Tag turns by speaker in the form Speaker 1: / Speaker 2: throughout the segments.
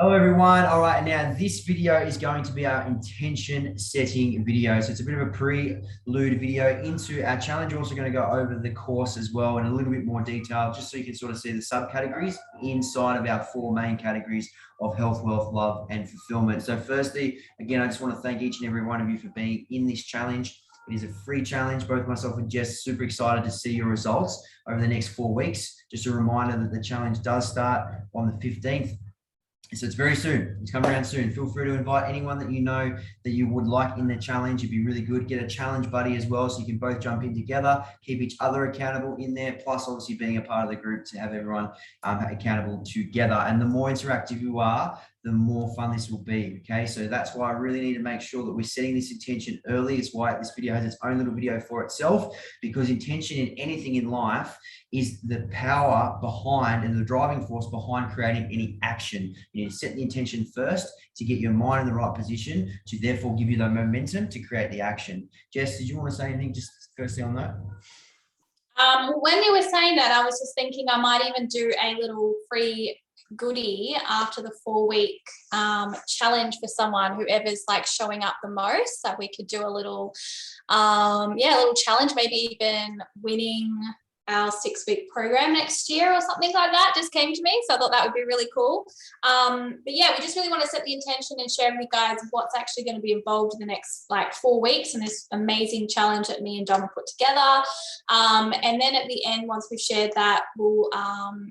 Speaker 1: Hello everyone. All right, now this video is going to be our intention setting video. So it's a bit of a prelude video into our challenge. We're also going to go over the course as well in a little bit more detail, just so you can sort of see the subcategories inside of our four main categories of health, wealth, love, and fulfillment. So firstly, again, I just want to thank each and every one of you for being in this challenge. It is a free challenge. Both myself and Jess super excited to see your results over the next 4 weeks. Just a reminder that the challenge does start on the 15th. So it's very soon. It's coming around soon. Feel free to invite anyone that you know that you would like in the challenge. It'd be really good. Get a challenge buddy as well, so you can both jump in together, keep each other accountable in there, plus obviously being a part of the group to have everyone accountable together. And the more interactive you are, the more fun this will be. Okay, so that's why I really need to make sure that we're setting this intention early. It's why this video has its own little video for itself, because intention in anything in life is the power behind and the driving force behind creating any action. You need to set the intention first to get your mind in the right position to therefore give you the momentum to create the action. Jess, did you want to say anything just firstly on that?
Speaker 2: When you were saying that, I was just thinking I might even do a little free goodie after the 4-week challenge for someone, whoever's like showing up the most. So we could do a little, a little challenge, maybe even winning our 6-week program next year or something like that just came to me. So I thought that would be really cool. But yeah, we just really want to set the intention and share with you guys what's actually going to be involved in the next like 4 weeks and this amazing challenge that me and Dom put together. And then at the end, once we've shared that, we'll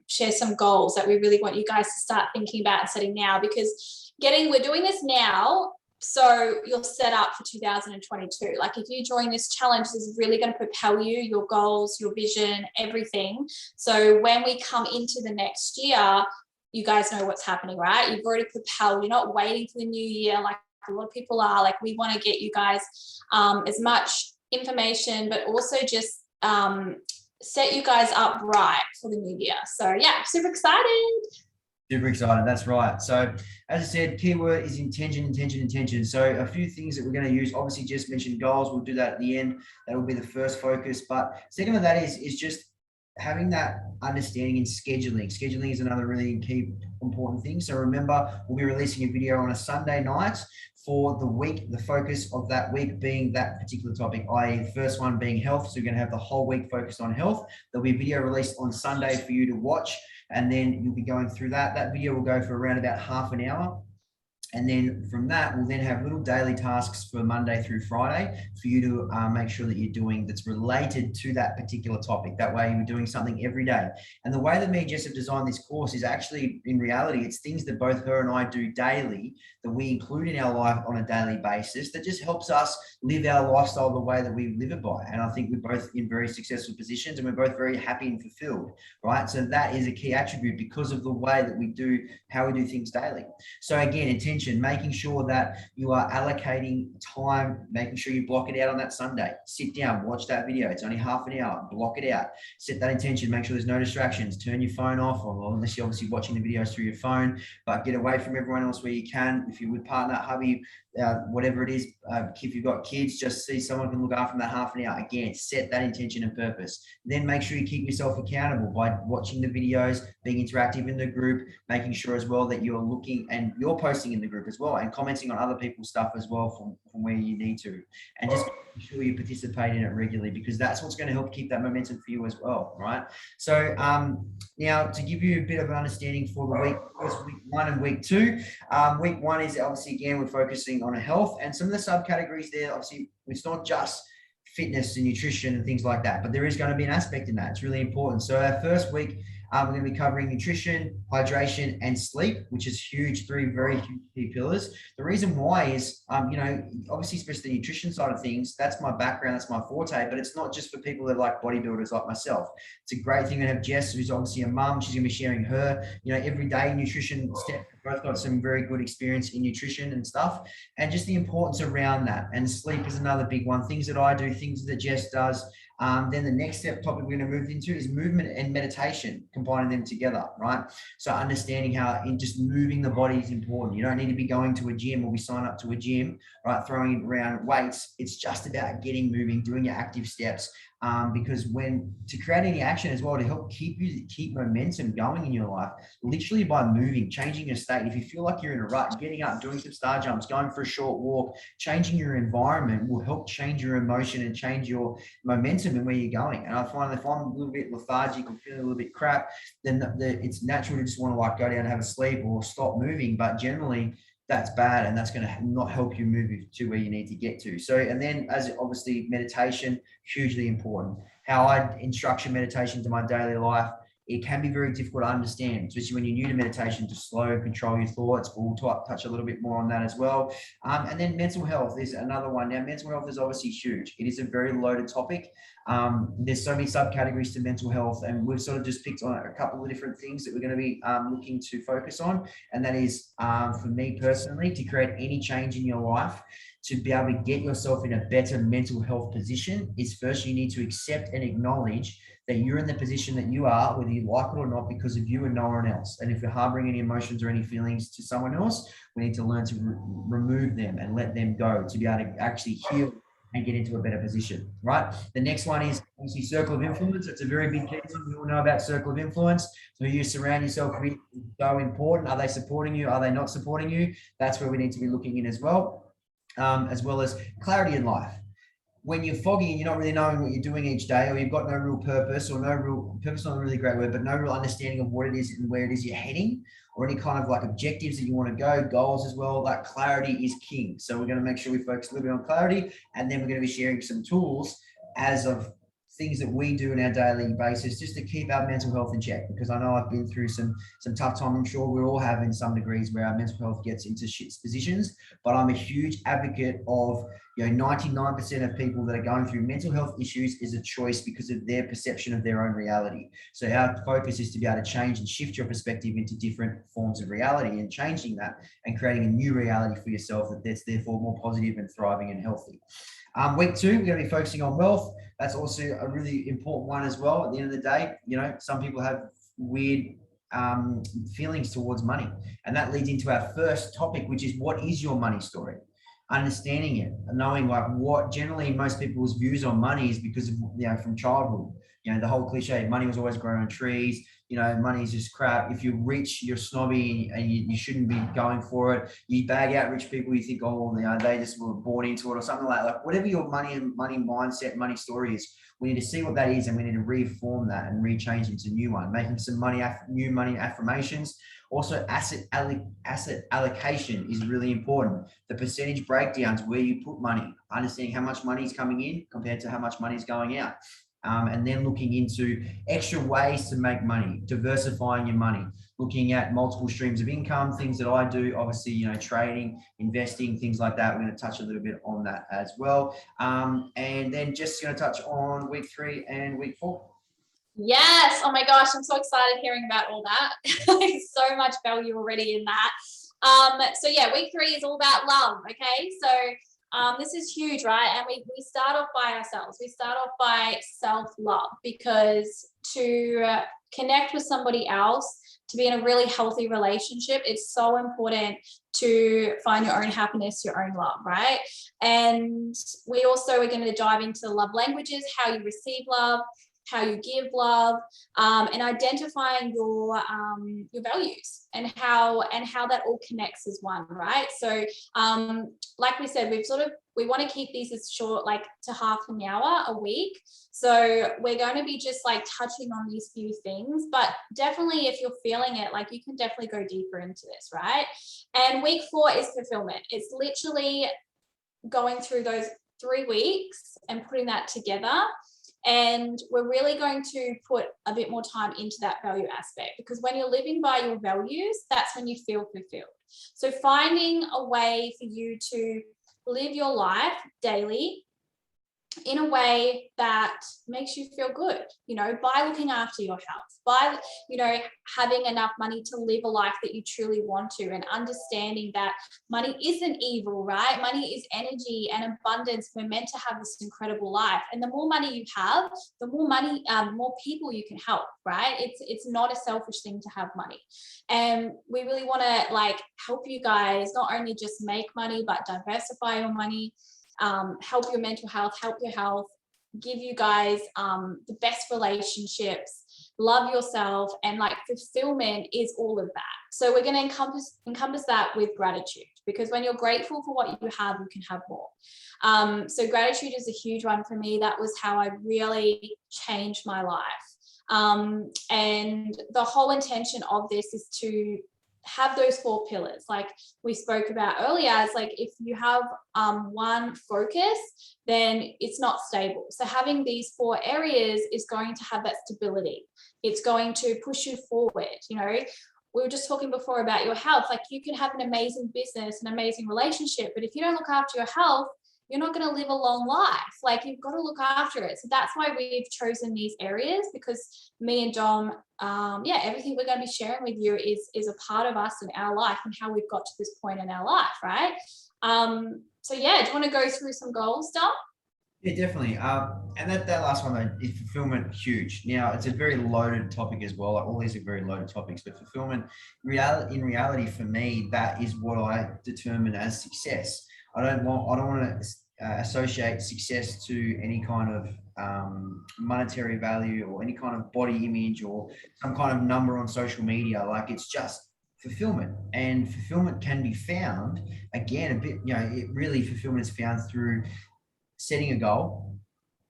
Speaker 2: share some goals that we really want you guys to start thinking about and setting now, because we're doing this now, so you're set up for 2022. Like if you join this challenge, this is really going to propel you, your goals, your vision, everything. So when we come into the next year, you guys know what's happening, right? You've already propelled. You're not waiting for the new year like a lot of people are. Like we want to get you guys as much information, but also just set you guys up right for the new year. So yeah, super excited.
Speaker 1: Super excited. That's right. So as I said, keyword is intention, intention, intention. So a few things that we're going to use, obviously just mentioned goals. We'll do that at the end. That will be the first focus. But second of that is just having that understanding in scheduling. Scheduling is another really key important thing. So remember, we'll be releasing a video on a Sunday night for the week, the focus of that week being that particular topic, i.e. the first one being health. So we're going to have the whole week focused on health. There'll be a video released on Sunday for you to watch. And then you'll be going through that. That video will go for around about half an hour. And then from that, we'll then have little daily tasks for Monday through Friday for you to make sure that you're doing that's related to that particular topic. That way you're doing something every day. And the way that me and Jess have designed this course is actually, in reality, it's things that both her and I do daily that we include in our life on a daily basis that just helps us live our lifestyle the way that we live it by. And I think we're both in very successful positions and we're both very happy and fulfilled, right? So that is a key attribute because of the way that we do, how we do things daily. So again, intention, making sure that you are allocating time, making sure you block it out on that Sunday. Sit down, watch that video. It's only half an hour, block it out. Set that intention, make sure there's no distractions. Turn your phone off, or unless you're obviously watching the videos through your phone, but get away from everyone else where you can. If you're with partner, hubby, whatever it is, if you've got kids, just see someone can look after them that half an hour. Again, set that intention and purpose. Then make sure you keep yourself accountable by watching the videos, being interactive in the group, making sure as well that you're looking and you're posting in the group as well and commenting on other people's stuff as well from where you need to. And just make sure you participate in it regularly, because that's what's going to help keep that momentum for you as well, right? So now to give you a bit of an understanding for the week 1 and week 2. Week 1 is obviously, again, we're focusing on health, and some of the subcategories there, obviously it's not just fitness and nutrition and things like that, but there is going to be an aspect in that. It's really important. So our first week, we're going to be covering nutrition, hydration, and sleep, which is huge, 3 very huge key pillars. The reason why is, obviously, especially the nutrition side of things, that's my background, that's my forte, but it's not just for people that like bodybuilders like myself. It's a great thing to have Jess, who's obviously a mum. She's going to be sharing her, everyday nutrition step. We've both got some very good experience in nutrition and stuff, and just the importance around that. And sleep is another big one. Things that I do, things that Jess does. Then the next topic we're going to move into is movement and meditation, combining them together, right? So understanding how in just moving the body is important. You don't need to be going to a gym or be signed up to a gym, right? Throwing around weights. It's just about getting moving, doing your active steps, because to create any action as well, to help keep momentum going in your life, literally by moving, changing your state. If you feel like you're in a rut, getting up, doing some star jumps, going for a short walk, changing your environment will help change your emotion and change your momentum and where you're going. And I find if I'm a little bit lethargic or feeling a little bit crap, then it's natural to just want to like go down and have a sleep or stop moving. But generally, that's bad, and that's going to not help you move to where you need to get to. So, and then as obviously meditation, hugely important. How I instruction meditation to my daily life, it can be very difficult to understand, especially when you're new to meditation, to slow and control your thoughts. But we'll touch a little bit more on that as well. And then mental health is another one. Now, mental health is obviously huge. It is a very loaded topic. There's so many subcategories to mental health, and we've sort of just picked on a couple of different things that we're going to be looking to focus on. And that is, for me personally, to create any change in your life, to be able to get yourself in a better mental health position, is first you need to accept and acknowledge that you're in the position that you are, whether you like it or not, because of you and no one else. And if you're harboring any emotions or any feelings to someone else, we need to learn to remove them and let them go, to be able to actually heal and get into a better position, right? The next one is obviously circle of influence. It's a very big piece. We all know about circle of influence. So who you surround yourself with is so important. Are they supporting you? Are they not supporting you? That's where we need to be looking in as well as clarity in life. When you're foggy and you're not really knowing what you're doing each day, or you've got no real purpose, or no real purpose, not a really great word, but no real understanding of what it is and where it is you're heading, or any kind of like objectives that you want to go, goals as well, like clarity is king. So we're going to make sure we focus a little bit on clarity, and then we're going to be sharing some tools as of things that we do on our daily basis just to keep our mental health in check, because I know I've been through some tough time. I'm sure we all have in some degrees where our mental health gets into shit positions, but I'm a huge advocate of 99% of people that are going through mental health issues is a choice because of their perception of their own reality. So our focus is to be able to change and shift your perspective into different forms of reality, and changing that and creating a new reality for yourself that's therefore more positive and thriving and healthy. Week 2, we're going to be focusing on wealth. That's also a really important one as well. At the end of the day, some people have weird feelings towards money, and that leads into our first topic, which is, what is your money story? Understanding it, knowing like what generally most people's views on money is because of, from childhood, the whole cliche, money was always growing on trees, money is just crap. If you're rich, you're snobby and you shouldn't be going for it. You bag out rich people, you think, they just were born into it or something like whatever your money mindset, money story is. We need to see what that is, and we need to reform that and rechange into a new one, making some new money affirmations. Also, asset allocation is really important. The percentage breakdowns, where you put money, understanding how much money is coming in compared to how much money is going out. And then looking into extra ways to make money, diversifying your money, looking at multiple streams of income, things that I do, obviously, trading, investing, things like that. We're going to touch a little bit on that as well. And then just going to touch on week 3 and week 4.
Speaker 2: Yes. Oh my gosh, I'm so excited hearing about all that. There's so much value already in that. So yeah, week 3 is all about love. Okay. So this is huge, right? And we start off by ourselves. We start off by self-love, because to connect with somebody else, to be in a really healthy relationship, it's so important to find your own happiness, your own love, right? And we also are going to dive into the love languages, how you receive love, how you give love, and identifying your values and how that all connects as one, right? So like we said, we want to keep these as short, like to half an hour a week. So we're going to be just like touching on these few things, but definitely if you're feeling it, like you can definitely go deeper into this, right? And week 4 is fulfillment. It's literally going through those 3 weeks and putting that together. And we're really going to put a bit more time into that value aspect, because when you're living by your values, that's when you feel fulfilled. So finding a way for you to live your life daily in a way that makes you feel good, by looking after your health, by, having enough money to live a life that you truly want to, and understanding that money isn't evil, right? Money is energy and abundance. We're meant to have this incredible life. And the more money you have, the more money, more people you can help, right? It's not a selfish thing to have money. And we really want to help you guys not only just make money, but diversify your money, help your mental health, help your health, give you guys the best relationships, love yourself, and like fulfillment is all of that. So we're going to encompass that with gratitude, because when you're grateful for what you have, you can have more. So gratitude is a huge one for me. That was how I really changed my life. And the whole intention of this is to have those 4 pillars like we spoke about earlier. It's like if you have one focus, then it's not stable. So having these 4 areas is going to have that stability. It's going to push you forward. You know, we were just talking before about your health. Like you can have an amazing business, an amazing relationship, but if you don't look after your health, you're not going to live a long life. Like you've got to look after it. So that's why we've chosen these areas, because me and Dom, everything we're going to be sharing with you is a part of us and our life and how we've got to this point in our life, right? Do you want to go through some goals, Dom?
Speaker 1: Yeah, definitely. And that last one though, is fulfillment huge. Now it's a very loaded topic as well. Like all these are very loaded topics, but fulfillment, in reality, for me, that is what I determine as success. I don't want to associate success to any kind of monetary value or any kind of body image or some kind of number on social media. Like it's just fulfillment, and fulfillment can be found again a bit. Fulfillment is found through setting a goal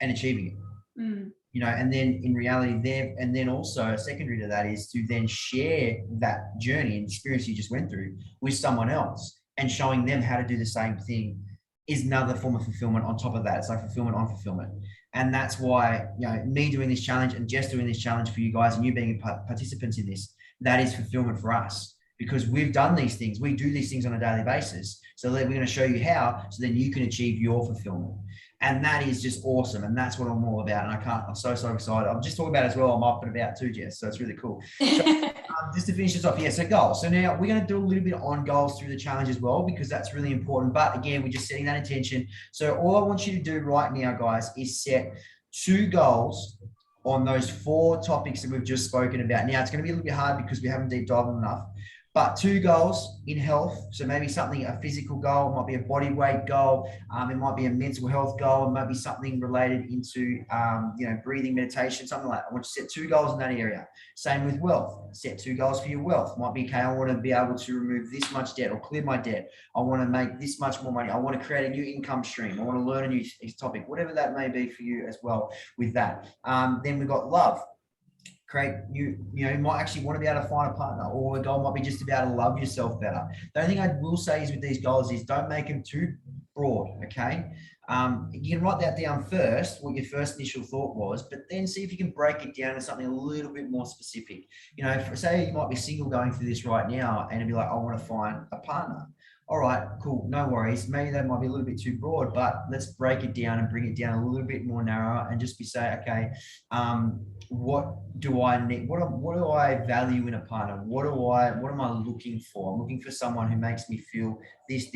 Speaker 1: and achieving it. And then in reality there, and then also secondary to that is to then share that journey and experience you just went through with someone else, and showing them how to do the same thing is another form of fulfillment on top of that. It's like fulfillment on fulfillment. And that's why, me doing this challenge and Jess doing this challenge for you guys and you being participants in this, that is fulfillment for us, because we've done these things. We do these things on a daily basis. So we're going to show you how, so then you can achieve your fulfillment. And that is just awesome. And that's what I'm all about. And I'm so excited. I'm just talking about it as well. I'm up and about too, Jess. So it's really cool. So, just to finish this off, so goals. So now we're going to do a little bit on goals through the challenge as well, because that's really important. But again, we're just setting that intention. So all I want you to do right now, guys, is set 2 goals on those 4 topics that we've just spoken about. Now it's going to be a little bit hard because we haven't deep dived enough. But 2 goals in health. So maybe a physical goal, it might be a body weight goal. It might be a mental health goal. It might be something related into, breathing, meditation, something like that. I want you to set 2 goals in that area. Same with wealth. Set 2 goals for your wealth. It might be, okay, I want to be able to remove this much debt or clear my debt. I want to make this much more money. I want to create a new income stream. I want to learn a new topic, whatever that may be for you as well with that. Then we've got love. You might actually want to be able to find a partner, or a goal might be just to be able to love yourself better. The only thing I will say is with these goals is don't make them too broad, okay? You can write that down first, what your first initial thought was, but then see if you can break it down to something a little bit more specific. Say you might be single going through this right now, and it'd be like, I want to find a partner. All right, cool, no worries. Maybe that might be a little bit too broad, but let's break it down and bring it down a little bit more narrow, and just okay, what do I need? What do I value in a partner? What am I looking for? I'm looking for someone who makes me feel this.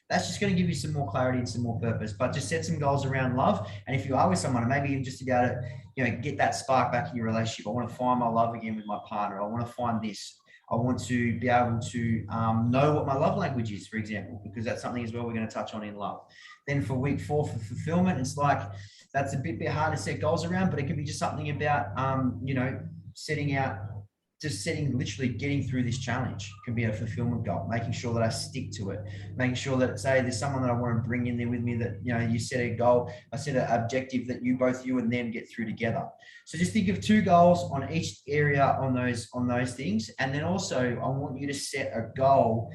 Speaker 1: That's just going to give you some more clarity and some more purpose. But just set some goals around love. And if you are with someone, maybe even just to be able to, get that spark back in your relationship. I want to find my love again with my partner. I want to find this. I want to be able to know what my love language is, for example, because that's something as well we're going to touch on in love. Then for week 4 for fulfillment, it's like that's a bit hard to set goals around, but it could be just something about, literally getting through this challenge can be a fulfillment goal, making sure that I stick to it, making sure that, say, there's someone that I want to bring in there with me that, you set a goal, I set an objective that you and them get through together. So just think of 2 goals on each area on those things. And then also I want you to set a goal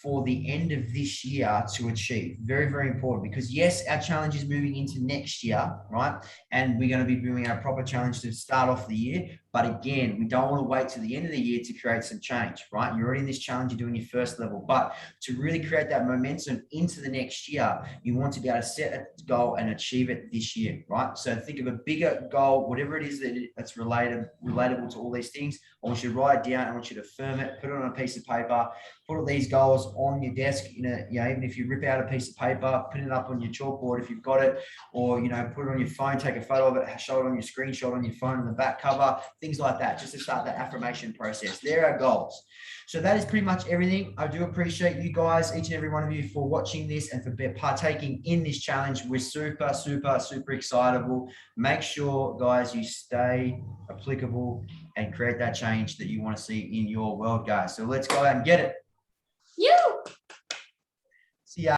Speaker 1: for the end of this year to achieve. Very, very important, because yes, our challenge is moving into next year, right? And we're going to be doing our proper challenge to start off the year. But again, we don't want to wait till the end of the year to create some change, right? You're already in this challenge, you're doing your first level, but to really create that momentum into the next year, you want to be able to set a goal and achieve it this year, right? So think of a bigger goal, whatever it is that's relatable to all these things. I want you to write it down. I want you to firm it, put it on a piece of paper, put all these goals on your desk, even if you rip out a piece of paper, put it up on your chalkboard if you've got it, or, put it on your phone, take a photo of it, show it on your screenshot on your phone on the back cover, things like that, just to start that affirmation process. There are goals. So that is pretty much everything. I do appreciate you guys, each and every one of you, for watching this and for partaking in this challenge. We're super, super, super excitable. Make sure, guys, you stay applicable and create that change that you want to see in your world, guys. So let's go out and get it.
Speaker 2: You.
Speaker 1: See ya.